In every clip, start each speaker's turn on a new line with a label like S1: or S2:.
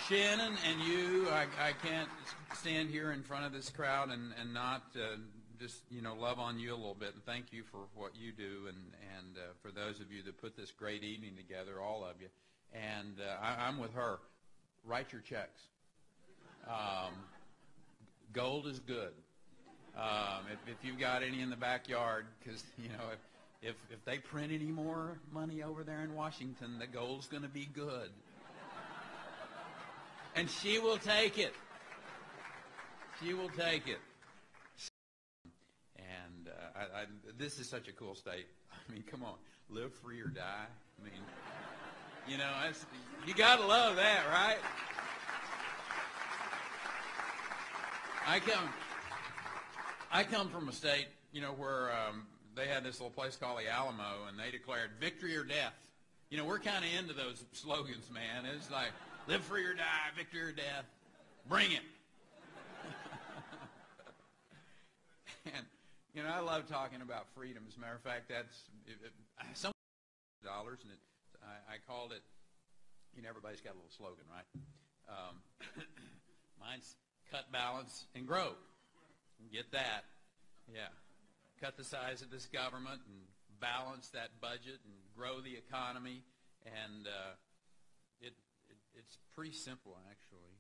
S1: Shannon and you, I can't stand here in front of this crowd and not just, love on you a little bit and thank you for what you do and for those of you that put this great evening together, all of you. And I'm with her. Write your checks. Gold is good. If you've got any in the backyard, because, if they print any more money over there in Washington, the gold's going to be good. And she will take it. She will take it. And this is such a cool state. I mean, come on. Live free or die. I mean, you got to love that, right? I come from a state, where they had this little place called the Alamo, and they declared victory or death. We're kind of into those slogans, man. It's like, live free or die, victory or death. Bring it. And, I love talking about freedom. As a matter of fact, that's some dollars, and I called it, everybody's got a little slogan, right? Mine's cut, balance, and grow. Get that. Yeah. Cut the size of this government and balance that budget and grow the economy. And it's pretty simple, actually.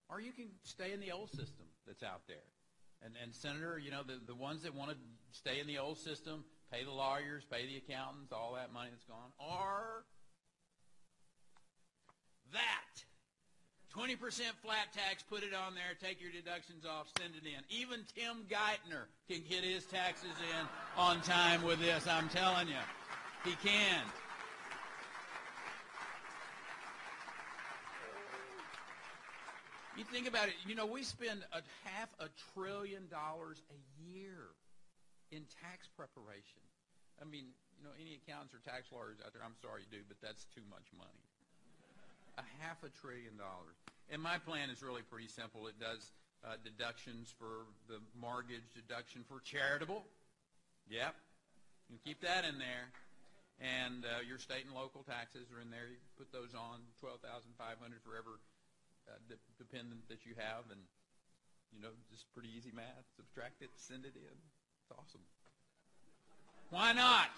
S1: Or you can stay in the old system that's out there. And Senator, the ones that want to stay in the old system, pay the lawyers, pay the accountants, all that money that's gone. Or that. 20% flat tax, put it on there, take your deductions off, send it in. Even Tim Geithner can get his taxes in on time with this, I'm telling you. He can. You think about it, we spend $500 billion a year in tax preparation. I mean, any accountants or tax lawyers out there, I'm sorry you do, but that's too much money. $500 billion. And my plan is really pretty simple. It does deductions for the mortgage, deduction for charitable. Yep. You keep that in there. And your state and local taxes are in there. You put those on, $12,500 for every dependent that you have. And, just pretty easy math. Subtract it, send it in. It's awesome. Why not?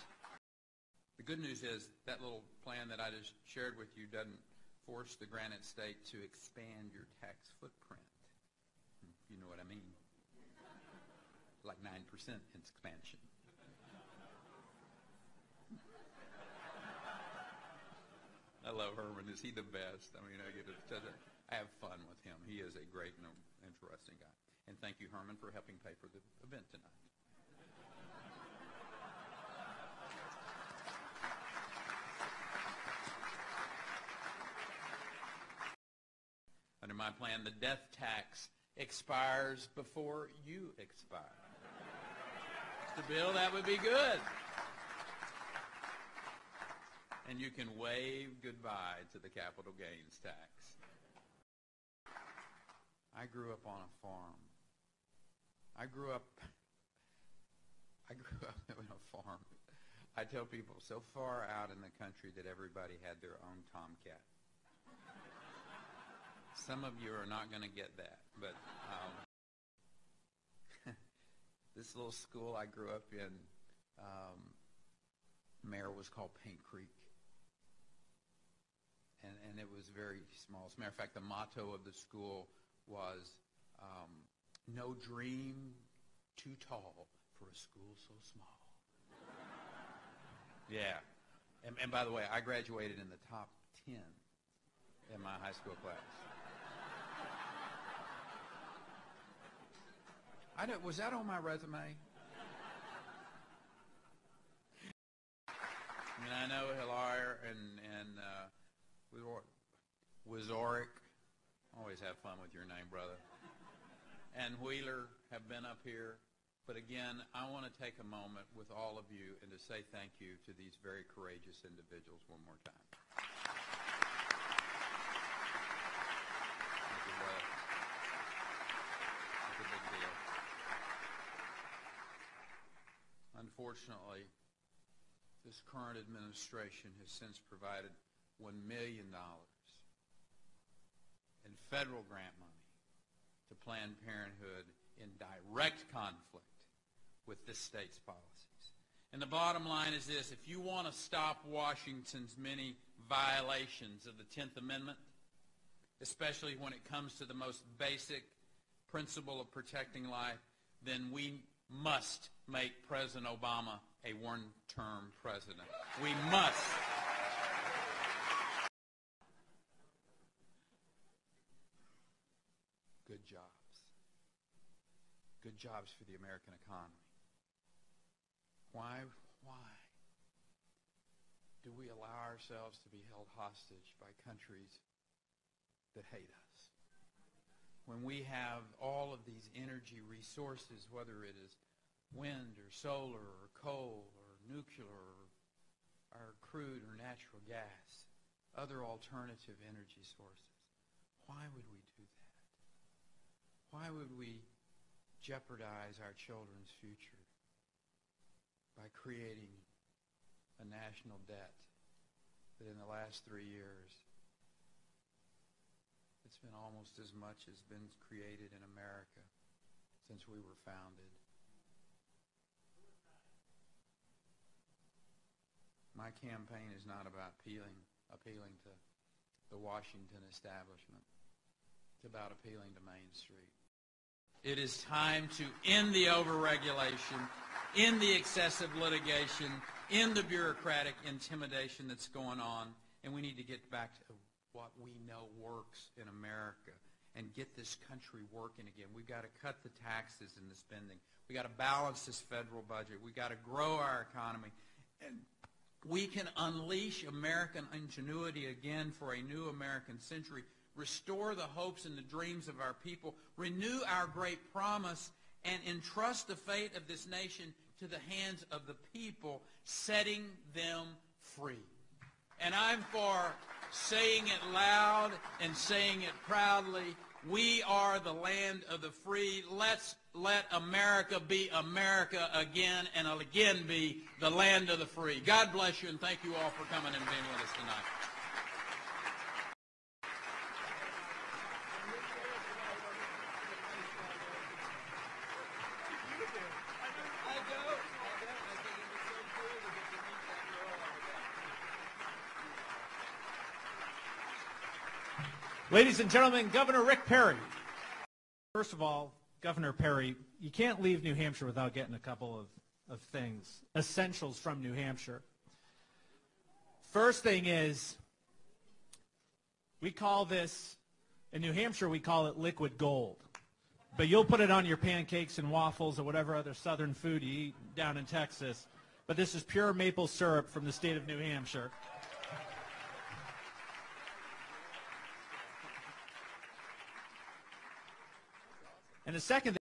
S1: The good news is that little plan that I just shared with you doesn't force the Granite State to expand your tax footprint. You know what I mean? Like 9% expansion. I love Herman. Is he the best? I mean, I have fun with him. He is a great and interesting guy. And thank you, Herman, for helping pay for the event tonight. Under my plan, the death tax expires before you expire. It's the bill, that would be good. And you can wave goodbye to the capital gains tax. I grew up on a farm. I grew up on a farm. I tell people so far out in the country that everybody had their own tomcat. Some of you are not going to get that, but this little school I grew up in, mayor was called Paint Creek, and it was very small. As a matter of fact, the motto of the school was, no dream too tall for a school so small. Yeah, and by the way, I graduated in the top 10 in my high school class. Was that on my resume? I mean, I know Helluva and Wizoric. Always have fun with your name, brother. And Wheeler have been up here. But again, I want to take a moment with all of you and to say thank you to these very courageous individuals one more time. Thank you, brother. It's a big deal. Unfortunately, this current administration has since provided million in federal grant money to Planned Parenthood in direct conflict with this state's policies. And the bottom line is this: if you want to stop Washington's many violations of the 10th Amendment, especially when it comes to the most basic principle of protecting life, then we must make President Obama a one-term president. We must. Good jobs. Good jobs for the American economy. Why do we allow ourselves to be held hostage by countries that hate us? When we have all of these energy resources, whether it is wind or solar or coal or nuclear or crude or natural gas, other alternative energy sources, why would we do that? Why would we jeopardize our children's future by creating a national debt that in the last 3 years, it's been almost as much as been created in America since we were founded? My campaign is not about appealing to the Washington establishment. It's about appealing to Main Street. It is time to end the overregulation, end the excessive litigation, end the bureaucratic intimidation that's going on, and we need to get back to what we know works in America and get this country working again. We've got to cut the taxes and the spending. We've got to balance this federal budget. We've got to grow our economy. And we can unleash American ingenuity again for a new American century, restore the hopes and the dreams of our people, renew our great promise, and entrust the fate of this nation to the hands of the people, setting them free. And I'm for saying it loud and saying it proudly. We are the land of the free. Let's let America be America again, and again be the land of the free. God bless you, and thank you all for coming and being with us tonight.
S2: Ladies and gentlemen, Governor Rick Perry. First of all, Governor Perry, you can't leave New Hampshire without getting a couple of things, essentials from New Hampshire. First thing is, we call this, in New Hampshire, we call it liquid gold. But you'll put it on your pancakes and waffles or whatever other southern food you eat down in Texas. But this is pure maple syrup from the state of New Hampshire. And the second